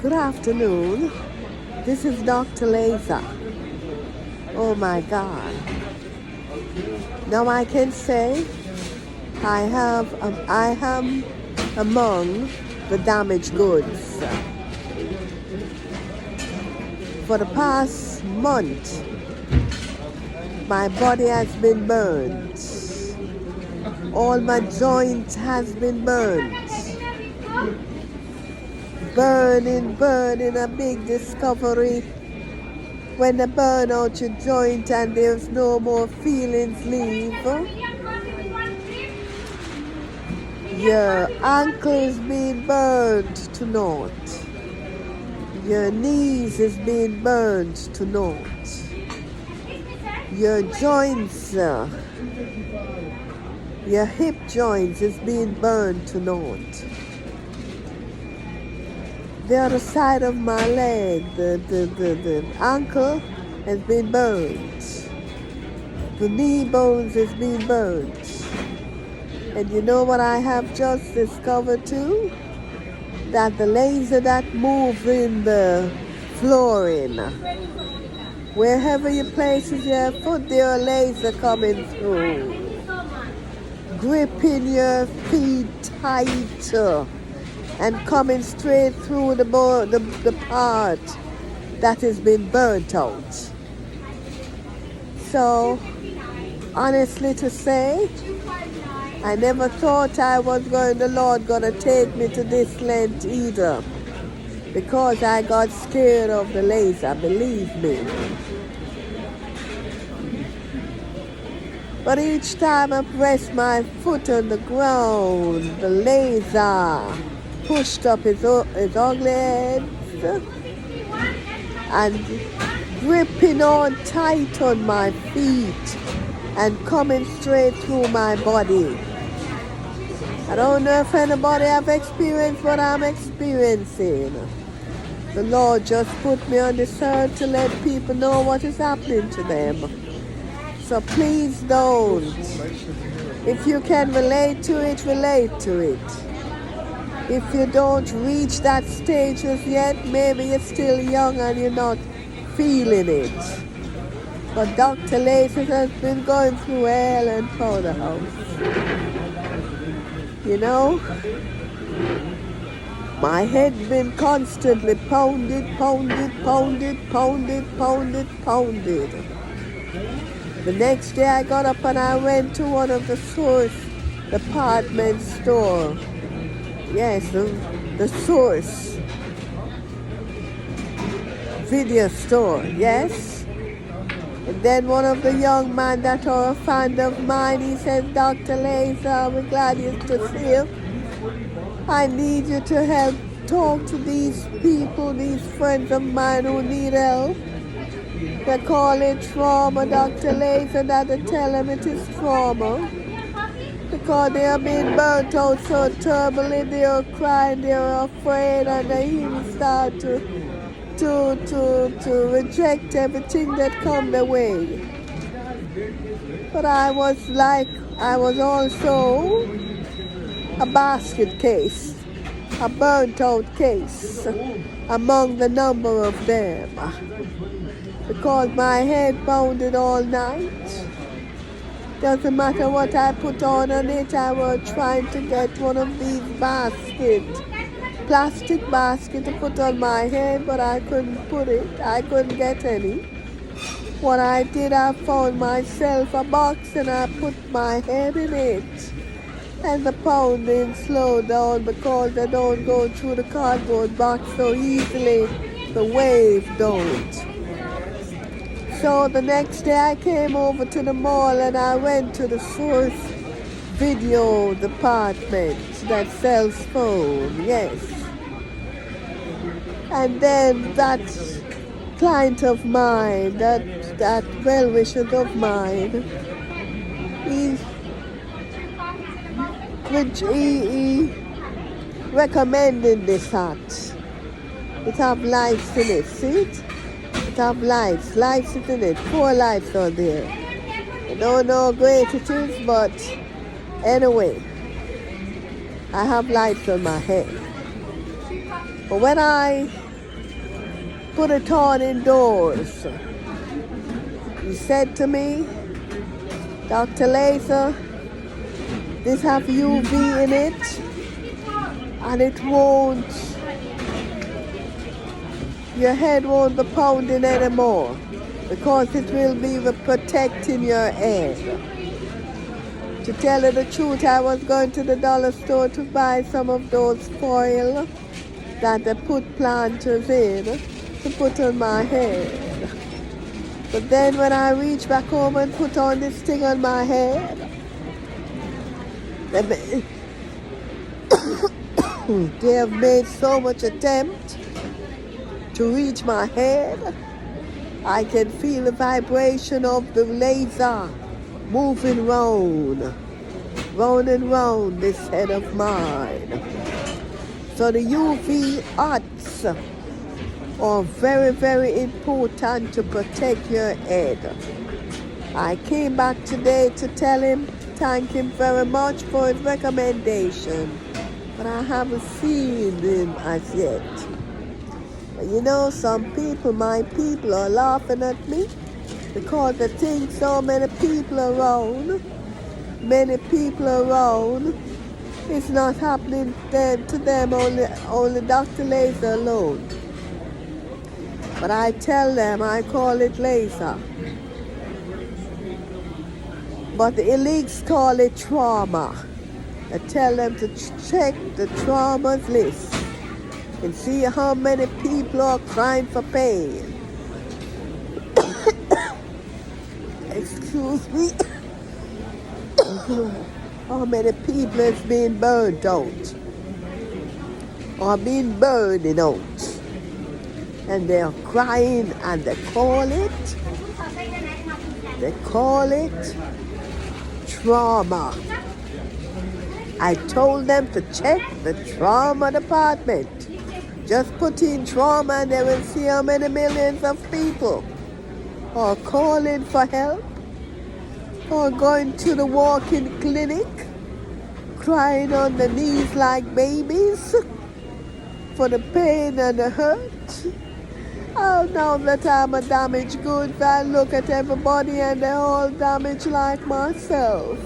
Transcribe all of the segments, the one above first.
Good afternoon. This is Dr. Laser. Oh my God. Now I can say I am among the damaged goods. For the past month, my body has been burned. All my joints has been burned. Burning, a big discovery. When they burn out your joint and there's no more feelings leave. Your ankles being burned to naught. Your knees is being burned to naught. Your joints, your hip joints is being burned to naught. The other side of my leg, the ankle has been burned. The knee bones is being burned. And you know what I have just discovered too? That the laser that moves in the flooring, wherever you place your foot, there a laser coming through. Gripping your feet tight and coming straight through the part that has been burnt out. So, honestly to say, I never thought the Lord gonna take me to this length either, because I got scared of the laser, believe me. But each time I pressed my foot on the ground, the laser pushed up his ugly head and gripping on tight on my feet and coming straight through my body. I don't know if anybody have experienced what I'm experiencing. The Lord just put me on this earth to let people know what is happening to them. So please don't. If you can relate to it, relate to it. If you don't reach that stage as yet, maybe you're still young and you're not feeling it. But Dr. Laser has been going through hell and powder house. You know, my head been constantly pounded. The next day I got up and I went to one of the Source department store. Yes, the Source video store, yes. And then one of the young men that are a friend of mine, he said, Dr. Laser, we're glad you to see you. I need you to help talk to these people, these friends of mine who need help. They call it trauma, Dr. Laser, that they tell them it is trauma. Because they are being burnt out so terribly, they are crying, they are afraid, and they even start to reject everything that come their way. But I was also a basket case, a burnt out case among the number of them. Because my head pounded all night. Doesn't matter what I put on it, I was trying to get one of these plastic basket to put on my head, but I couldn't put it. I couldn't get any. What I did, I found myself a box and I put my head in it. And the pounding slowed down because they don't go through the cardboard box so easily. The wave don't. So the next day I came over to the mall and I went to the Source video department that sells phone, yes. And then that client of mine, that well-wisher of mine, he recommended this hat. It have lights in it, see it? It have lights is in it, 4 lights are there. I don't know how great it is, but anyway, I have lights on my head. But when I put it on indoors. He said to me, Dr. Laser, this have UV in it, and it won't, your head won't be pounding anymore, because it will be protecting your head. To tell you the truth, I was going to the dollar store to buy some of those foil that they put planters in to put on my head. But then when I reached back home and put on this thing on my head, they have made so much attempt to reach my head. I can feel the vibration of the laser moving round and round this head of mine. So the UV arts are very, very important to protect your head. I came back today to tell him, thank him very much for his recommendation, but I haven't seen him as yet. But you know, some people, my people, are laughing at me because they think so many people around, it's not happening to them, only Dr. Laser alone. But I tell them I call it laser. But the elites call it trauma. I tell them to check the traumas list and see how many people are crying for pain. Excuse me. How many people is being burned out or being burning out, and they're crying, and they call it trauma. I told them to check the trauma department. Just put in trauma and they will see how many millions of people are calling for help or going to the walk-in clinic, crying on their knees like babies for the pain and the hurt. Oh, now that I'm a damaged goods, I look at everybody and they're all damaged like myself.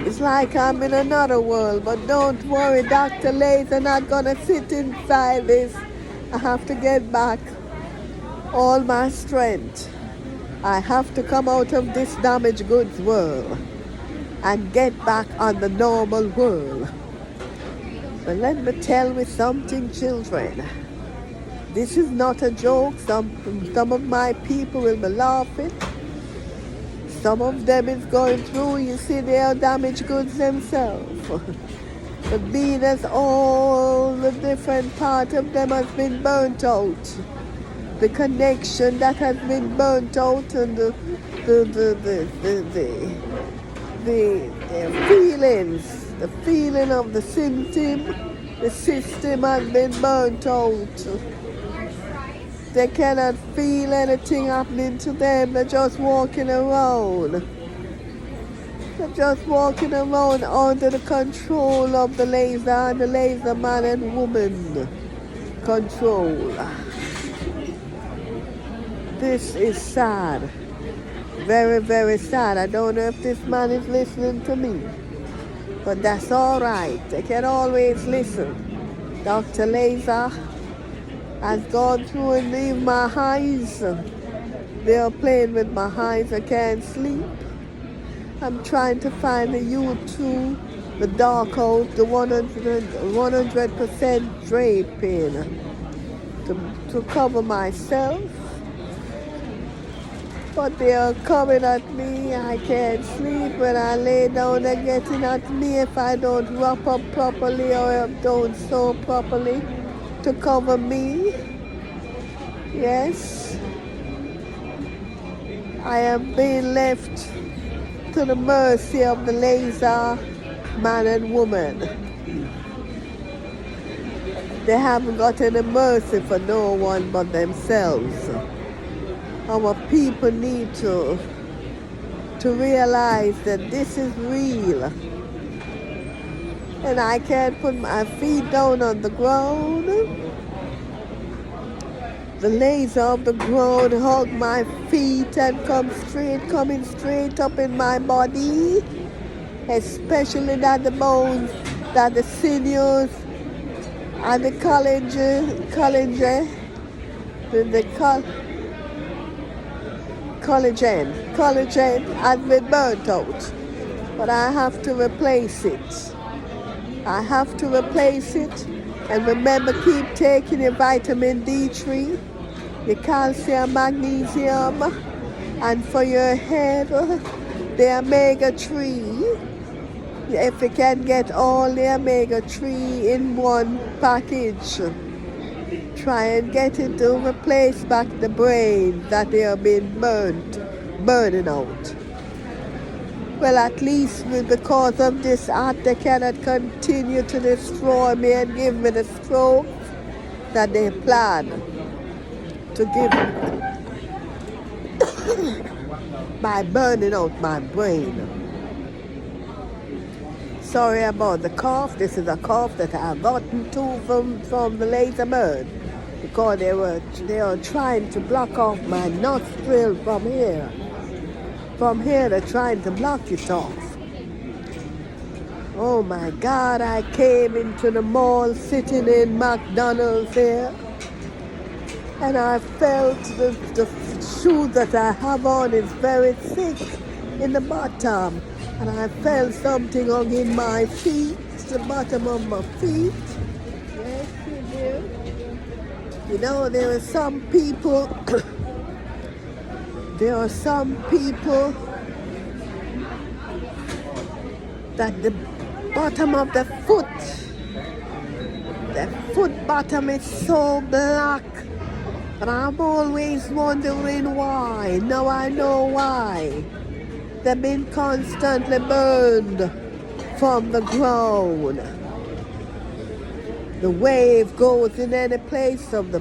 It's like I'm in another world, but don't worry, Dr. Laser not gonna sit inside this. I have to get back all my strength. I have to come out of this damaged goods world and get back on the normal world. But let me tell you something, children. This is not a joke. Some of my people will be laughing. Some of them is going through, you see, they are damaged goods themselves. But being as all the different part of them has been burnt out, the connection that has been burnt out, and the feelings, the feeling of the symptom, the system has been burnt out. They cannot feel anything happening to them. They're just walking around. They're just walking around under the control of the laser and the laser man and woman control. This is sad. Very, very sad. I don't know if this man is listening to me, but that's all right. They can always listen. Dr. Laser has gone through and leave my eyes. They are playing with my eyes. I can't sleep. I'm trying to find the U2, the dark out, the 100% draping to cover myself. But they are coming at me. I can't sleep. When I lay down, they're getting at me if I don't wrap up properly or don't sew properly to cover me. Yes, I am being left to the mercy of the laser man and woman. They haven't got any mercy for no one but themselves. Our people need to realize that this is real. And I can't put my feet down on the ground The laser of the ground hug my feet and coming straight up in my body, especially that the bones, that the sinews and the collagen has been burnt out. But I have to replace it. I have to replace it. And remember, keep taking your vitamin D3, your calcium, magnesium, and for your head, the omega-3. If you can get all the omega-3 in one package, try and get it to replace back the brain that they have been burning out. Well, at least because of this act, they cannot continue to destroy me and give me the stroke that they plan to give me by burning out my brain. Sorry about the cough. This is a cough that I've gotten to from the laser bird, because they were trying to block off my nostril from here. From here, they're trying to block it off. Oh my God, I came into the mall sitting in McDonald's here, and I felt the shoe that I have on is very thick in the bottom, and I felt something in my feet, the bottom of my feet. Yes, you do. You know, there are some people that the bottom of the foot bottom is so black. And I'm always wondering why. Now I know why. They've been constantly burned from the ground. The wave goes in any place of the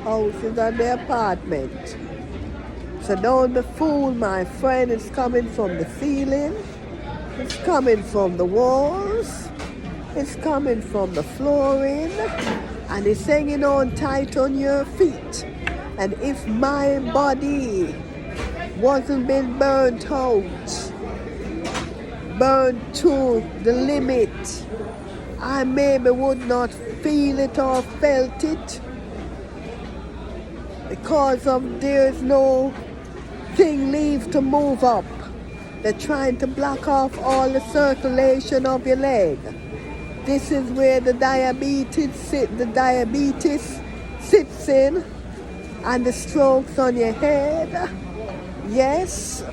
houses and the apartment. So don't be fooled, my friend. It's coming from the ceiling. It's coming from the walls. It's coming from the flooring. And it's hanging on tight on your feet. And if my body wasn't been burnt out, burnt to the limit, I maybe would not feel it or felt it, because there's no thing leave to move up. They're trying to block off all the circulation of your leg. This is where the diabetes sits in, and the strokes on your head. Yes,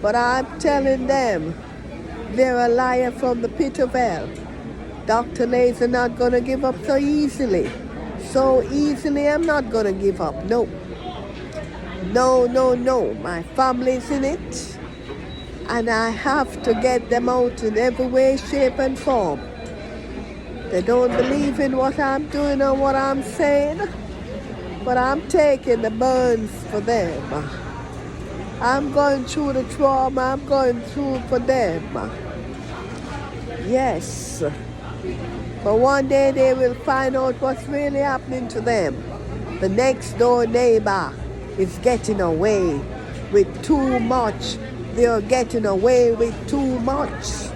but I'm telling them they're a liar from the pit of hell. Dr. Laser not going to give up so easily. So easily I'm not going to give up. No. No. My family's in it. And I have to get them out in every way, shape, and form. They don't believe in what I'm doing or what I'm saying. But I'm taking the burns for them. I'm going through the trauma I'm going through for them. Yes. But one day they will find out what's really happening to them. The next door neighbor is getting away with too much. They are getting away with too much.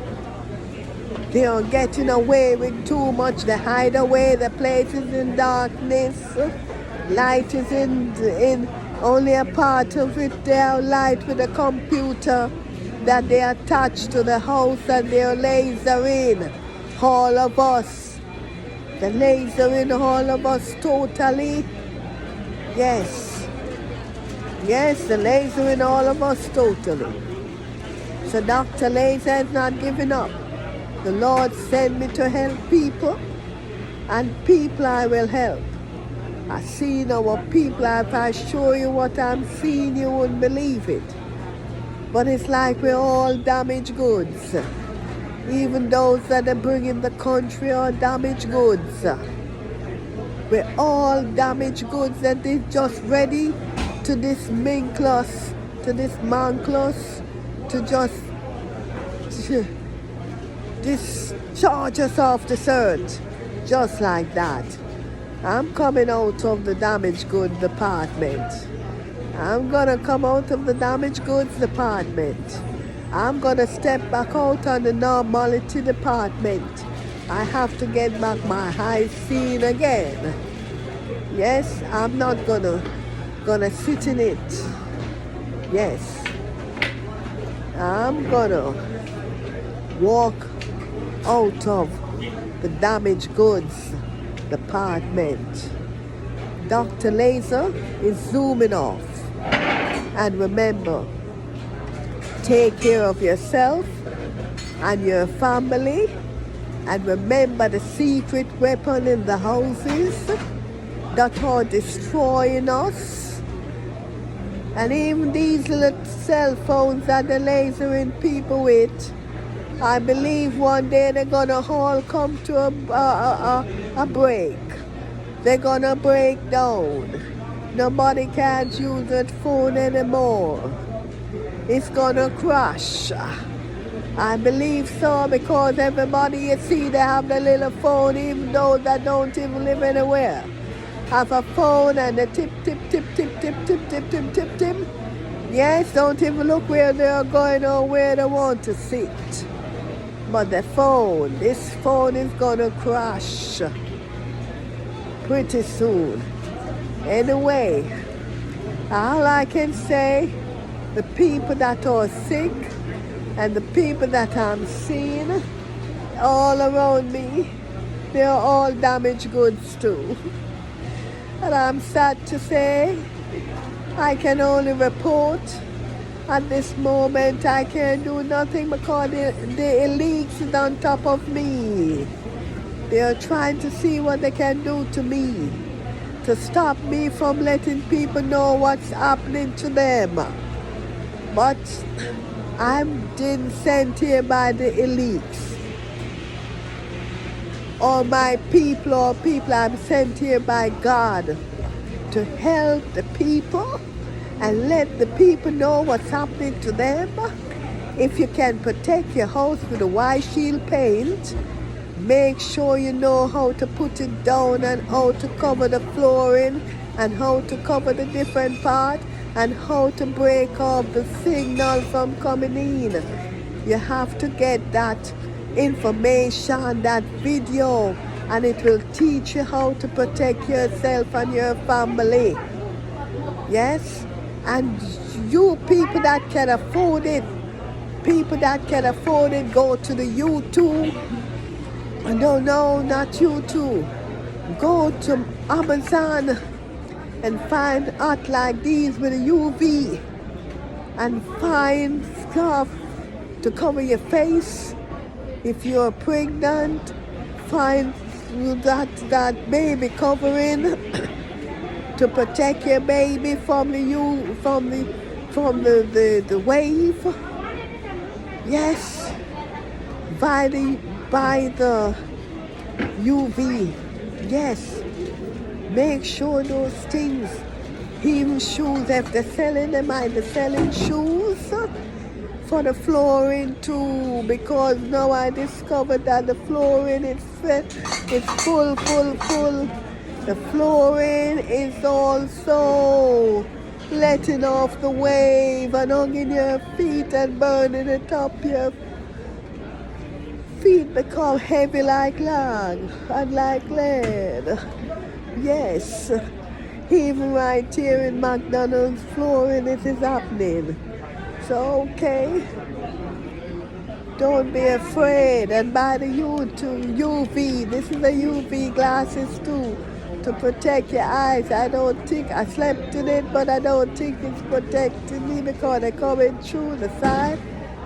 They are getting away with too much. They hide away. The place is in darkness. Light is in only a part of it. They are light with a computer that they attach to the house, and they are laser in all of us. The laser in all of us totally. Yes, the laser in all of us totally. So Dr. Laser is not giving up. The Lord sent me to help people, and people I will help. I see our people. If I show you what I'm seeing, you wouldn't believe it. But it's like we're all damaged goods. Even those that are bringing the country are damaged goods. We're all damaged goods, and they're just ready to dismantle us, to just discharge us off this earth. Just like that. I'm coming out of the damaged goods department. I'm gonna come out of the damaged goods department. I'm gonna step back out on the normality department. I have to get back my high scene again. Yes, I'm not gonna sit in it. Yes, I'm gonna walk out of the damaged goods department. Dr. Laser is zooming off. And remember, take care of yourself and your family. And remember the secret weapon in the houses that are destroying us. And even these little cell phones that they're lasering people with, I believe one day they're gonna all come to a break. They're gonna break down. Nobody can use that phone anymore. It's gonna crash. I believe so, because everybody you see, they have the little phone, even those that don't even live anywhere. Have a phone and they tip, tip, tip, tip, tip, tip, tip, tip, tip, tip. Yes, don't even look where they're going or where they want to sit. But the phone, this phone is gonna crash pretty soon. Anyway, all I can say, the people that are sick and the people that I'm seeing all around me, they're all damaged goods too. And I'm sad to say, I can only report. At this moment, I can't do nothing because the elites is on top of me. They are trying to see what they can do to me, to stop me from letting people know what's happening to them. But I'm been sent here by the elites. Or my people, or people I'm sent here by God to help the people and let the people know what's happening to them. If you can protect your house with a white shield paint, make sure you know how to put it down and how to cover the flooring and how to cover the different part and how to break off the signal from coming in. You have to get that information, that video, and it will teach you how to protect yourself and your family. Yes? And you people that can afford it, go to the YouTube. No, not YouTube. Go to Amazon and find art like these with a UV and find stuff to cover your face. If you're pregnant, find that baby covering to protect your baby from the wave. Yes, buy the UV. Yes, make sure those things. Even shoes, if they're selling them, they're selling shoes for the flooring too, because now I discovered that the flooring is full. The flooring is also letting off the wave and hugging your feet and burning it up. Your feet become heavy like lag and like lead. Yes, even right here in McDonald's flooring it is happening. So, okay, don't be afraid and buy the UV. This is the UV glasses too, to protect your eyes. I don't think, I slept in it, but I don't think it's protecting me because they're coming through the side.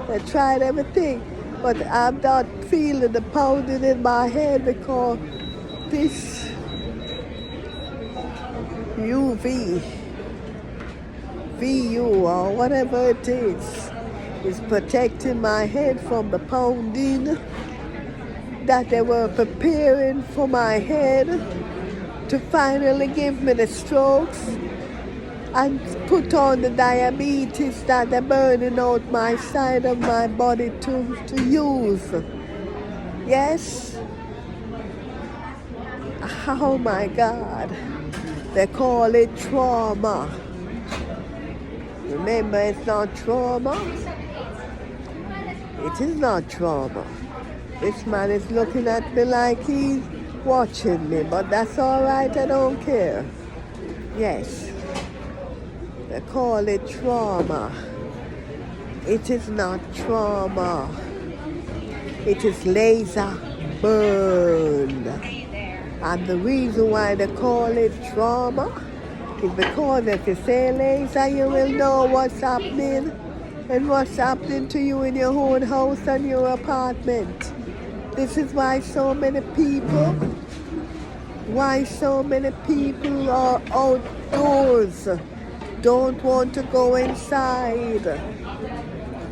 They tried everything, but I'm not feeling the pounding in my head because this UV, VU or whatever it is protecting my head from the pounding that they were preparing for my head to finally give me the strokes and put on the diabetes that they're burning out my side of my body to use. Yes, Oh my God. They call it trauma. Remember, it's not trauma. It is not trauma. This man is looking at me like he's watching me, but that's all right, I don't care. Yes, they call it trauma. It is not trauma. It is laser burned. And the reason why they call it trauma is because if you say laser, you will know what's happening and what's happening to you in your own house and your apartment. This is why so many people are outdoors, don't want to go inside.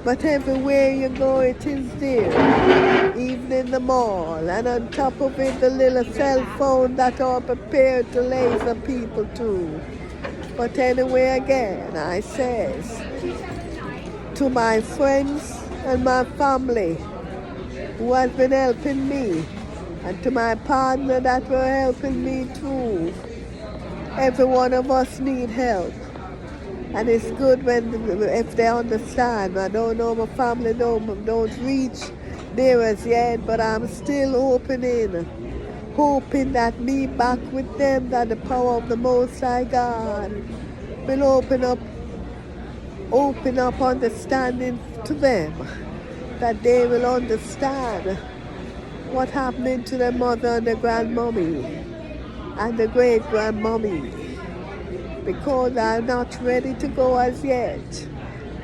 But everywhere you go, it is there, even in the mall. And on top of it, the little cell phone that are prepared to laser people too. But anyway, again, I says, to my friends and my family who has been helping me, and to my partner that were helping me too, every one of us need help. And it's good if they understand. I don't know, my family don't reach there as yet, but I'm still hoping hoping that me back with them, that the power of the Most High God will open up understanding to them, that they will understand what happening to their mother and their grandmommy and the great-grandmommy. Because I'm not ready to go as yet.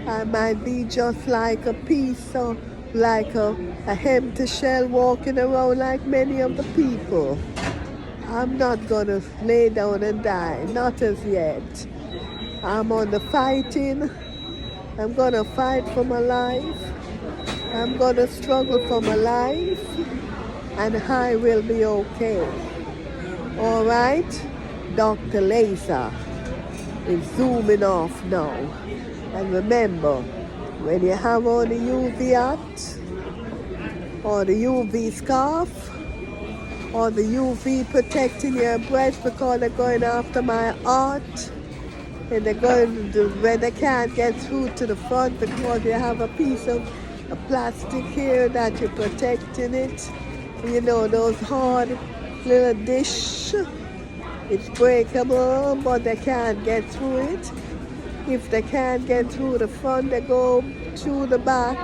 I might be just like a piece of, like a empty shell walking around like many of the people. I'm not going to lay down and die, not as yet. I'm on the fighting. I'm going to fight for my life. I'm going to struggle for my life. And I will be okay. All right? Dr. Laser is zooming off now. And remember, when you have on the UV hat, or the UV scarf, or the UV protecting your breast, because they're going after my heart, and they're going to, when they can't get through to the front because you have a piece of a plastic here that you're protecting it. You know, those hard little dish. It's breakable, but they can't get through it. If they can't get through the front, they go through the back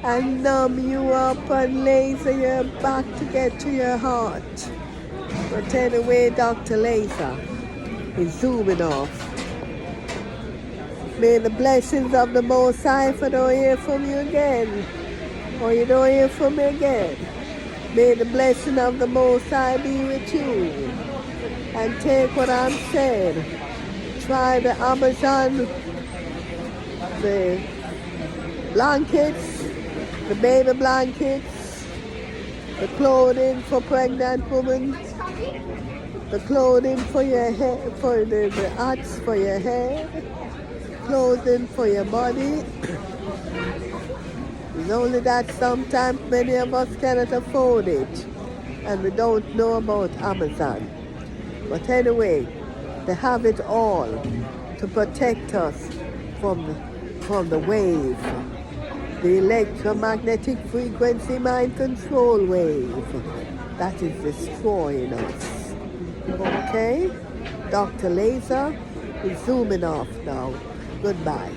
and numb you up and laser your back to get to your heart. But anyway, Dr. Laser is zooming off. May the blessings of the Most High, if I don't hear from you again, or you don't hear from me again, may the blessing of the Most High be with you. And take what I'm saying. Try the Amazon, the blankets, the baby blankets, the clothing for pregnant women, the clothing for your hair, for the hats for your hair, clothing for your body. It's only that sometimes many of us cannot afford it, and we don't know about Amazon. But anyway, they have it all to protect us from the wave, the electromagnetic frequency mind control wave that is destroying us. Okay? Dr. Laser is zooming off now. Goodbye.